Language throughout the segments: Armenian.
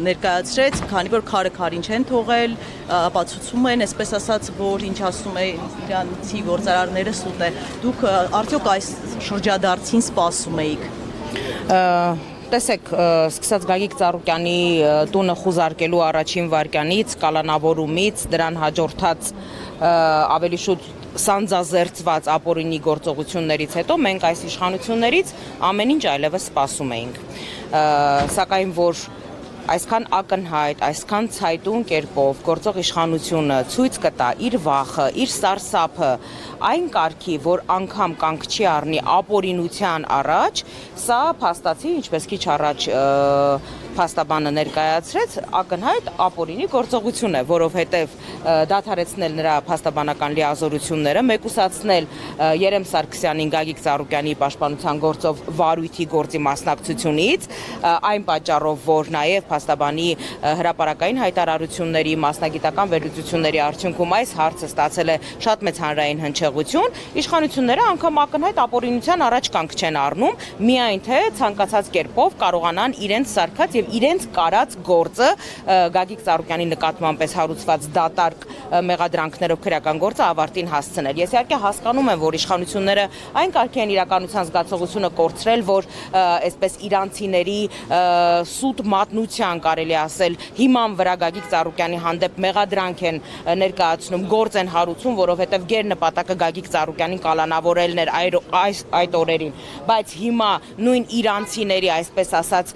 ներկայացրեց, քանի որ քարը քարին չեն թողել, ապացուցում են, այսպես ասած, որ ինչ ասում է իրանցի գործարարները սուտ է։ Դուք արդյոք այս շրջադարձին սպասում էիք։ Տեսեք, սկսած Գագիկ Ծառուկյանի տունը խուզարկելու առաջին վայրկյանից, կալանավորումից, դրան հաջորդած ավելի շուտ սանձազերծված ապօրինի գործողություններից հետո մենք այս իշխանություններից ամեն ինչ այլևս սպասում էինք։ Սակայն որ այսքան ակնհայտ, այսքան ցայտուն կերպով գործող իշխանությունը ցույց կտա իր վախը, իր սարսափը այն կարգի, որ անգամ կանգ չի առնի ապօրինության առաջ, սա փաստացի, ինչպես քիչ առաջ փաստաբանը ներկայացրեց, ակնհայտ ապօրինի գործողություն է, որովհետև դադարեցնել նրա փաստաբանական լիազորությունները, մեկուսացնել Երեմ Սարգսյանին Գագիկ Ծառուկյանի պաշտպանության գործով վարույթի գործի մասնակցությունից, այն պատճառով, որ նաև փաստաբանի հրապարակային հայտարարությունների, մասնագիտական վերլուծությունների արդյունքում այս հարցը ստացել է շատ մեծ հանրային հնչեղություն, իշխանությունները անգամ ակնհայտ ապօրինության առաջ կանգ չեն առնում, միայն թե ցանկացած կերպով կարողանան իրենց սարքած եւ իրենց կարած գործը Գագիկ Ծառուկյանի նկատմամբ հարուցված դատարկ մեղադրանքներով քրեական գործը ավարտին հասցնել։ Ես իհարկե հասկանում եմ, որ իշխանությունները այն կարգի են իրականության զգացողությունը կորցրել, որ այսպես իրանցիների սուտ մատնության կարելի ասել հիման վրա Գագիկ Ծառուկյանի հանդեպ մեղադրանք են ներկայացնում, գործ են հարուցում, որովհետև գեր նպատակը Գագիկ Ծառուկյանին կալանավորելն էր այդ օրերին, բայց հիմա նույն իրանցիների, այսպես ասած,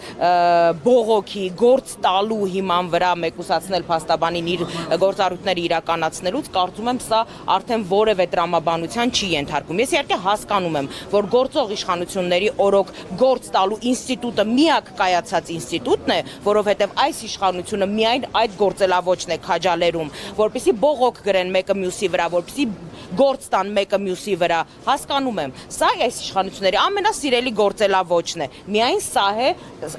բողոքի գործ տալու հիման վրա մեկուսացնել փաստաբանին իր գործառույթները իրականացնելուց, կարծում եմ սա արդեն որևէ տրամաբանության չի ենթարկում։ Ես իհարկե հասկանում եմ, որ գործող իշխանությունների օրոք գործ տալու ինստիտուտը միակ կայացած ինստիտուտն է, որովհետև այս իշխանությունը միայն այդ գործելավոճն է քաջալերում, որպեսզի բողոք գրեն մեկը մյուսի վրա, որպեսզի գործ տան մեկը մյուսի վրա, հասկանում եմ, սա այս իշխանությունների ամենասիրելի գործելավոճն է, միայն սա է,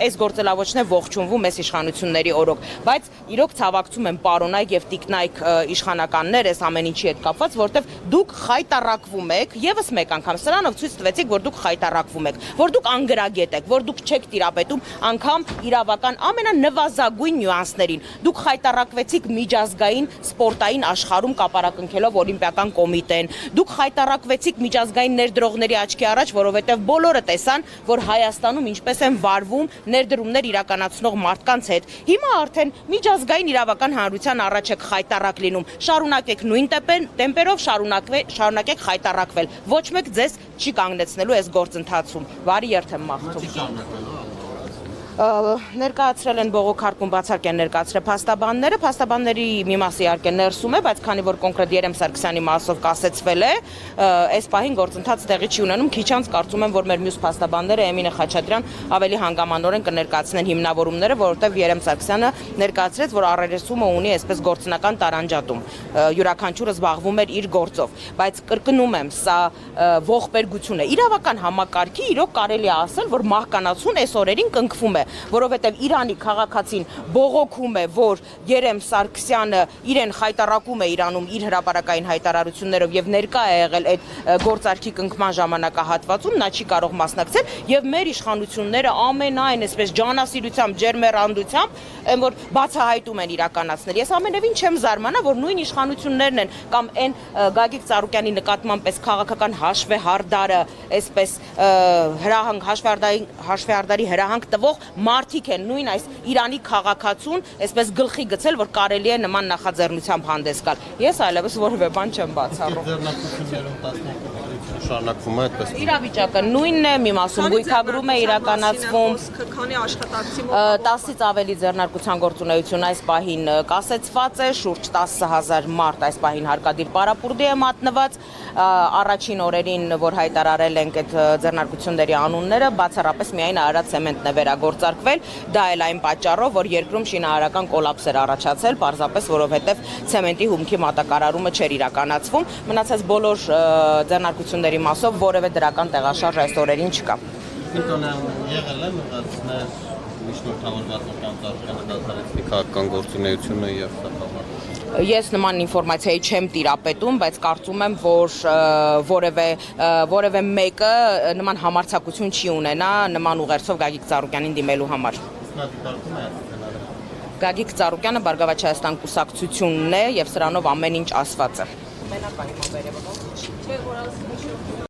այս գործելավոճն է ողջունվում այս իշխանությունների օրոք, բայց իրոք ցավակցում եմ պարոնայք եւ տիկնայք իշխանականներ այս ամեն ինչի հետ կապված, որտեվ դուք խայտարակվում եք, եւս մեկ անգամ սրանով ցույց տվեցիք, որ դուք խայտարակվում եք, որ դուք անգրագետ եք, որ դուք չեք տիրապետում անգամ իրավական ամենանվազագույն նյուանսներին, դուք խայտարակվեցիք միջազգային սպորտային աշխարհում կապարակնքելով օլիմպիական կոմիտեն, դուք խայտարակվեցիք միջազգային ներդրողների աչքի առաջ, որովհետև բոլորը տեսան, որ Հայաստանում ինչպես են վարվում ներդրումներ իրականացնող մարդկանց հետ։ Հիմա արդեն միջազգային իրավական հանրության առաջ եք խայտարակ լինում, շարունակեք նույն տեմպերով շարունակեք խայտարակվել, ոչ մեկ ձեզ չի կանգնեցնելու այս գործընթացում, բարի երթ եմ մաղթում։ Ներկայացրել են բողոքարկում բացառք են ներկայացրել փաստաբանները, փաստաբանների մի մասը իհարկե ներսում է, բայց քանի որ կոնկրետ Երեմ Սարգսյանի մասով կասեցվել է, այս պահին գործընթաց տեղի չի ունենում, քիչ անց կարծում եմ, որ մեր մյուս փաստաբանները Էմինե Խաչատրյան ավելի հանգամանորեն կներկայացնեն հիմնավորումները, որովհետև Երեմ Սարգսյանը ներկայացրեց, որ առերեսումը ունի այսպես գործնական տարանջատում, յուրաքանչյուրը զբաղվում էր իր գործով, բայց կրկնում եմ, սա ողբերգություն է, իրավական համակարգի իրոք կարելի է ասել, որ մահկանացուն այս օրերին կնքվում է, որովհետև Իրանի քաղաքացին բողոքում է, որ Երեմ Սարգսյանը իրեն խայտարակում է Իրանում իր հրապարակային հայտարարություններով եւ ներկա է եղել այդ գործարքի կնքման ժամանակահատվածում, նա չի կարող մասնակցել եւ մեր իշխանությունները ամենայն այսպես ջանասիրությամբ, ջերմեռանդությամբ, այն որ բացահայտում են իրականացնել։ Ես ամենևին չեմ զարմանա, որ նույն իշխանություններն են կամ այն Գագիկ Ծառուկյանի նկատմամբ այս քաղաքական հաշվեհարդարը, այսպես հաշվեհարդարի հրահանգ տվող մարդիկ են նույն այս Իրանի քաղաքացուն այսպես գլխի գցել, որ կարելի է նման նախաձեռնությամբ հանդես գալ։ Ես այլևս որևէ բան չեմ բացառում։ Շարունակվում է այդպես։ Իրավիճակը նույնն է, մի մասում գույքագրում է իրականացվում, քանի աշխատակցի 10-ից ավելի ձեռնարկության գործունեություն այս պահին կասեցված է, շուրջ 10,000 մարդ այս պահին հարկադիր պարապուրդի է մատնված, առաջին օրերին, որ հայտարարել ենք այդ ձեռնարկությունների անունները, բացառապես միայն Արարատ ցեմենտն է վերագործարկվել, դա էլ այն պատճառով, որ երկրում շինարարական կոլապս էր առաջացել, պարզապես որովհետև ցեմենտի հումքի մատակարարումը չէր իրականացվում, մնացած բոլոր ձեռնարկությունների մասով որևէ դրական տեղաշարժ այս օրերին չկա։ Եղել է մղացնել միջնորդավորված Ծառուկյանը դադարեցնի քաղաքական գործունեությունը եւ սակավար։ Ես նման ինֆորմացիայի չեմ տիրապետում, բայց կարծում եմ, որ որևէ մեկը նման համարձակություն չի ունենա նման ուղերձով Գագիկ Ծառուկյանին դիմելու համար։ Գագիկ Ծառուկյանը Բարգավաճ Հայաստան կուսակցությունն է եւ սրանով ամեն ինչ ասված է։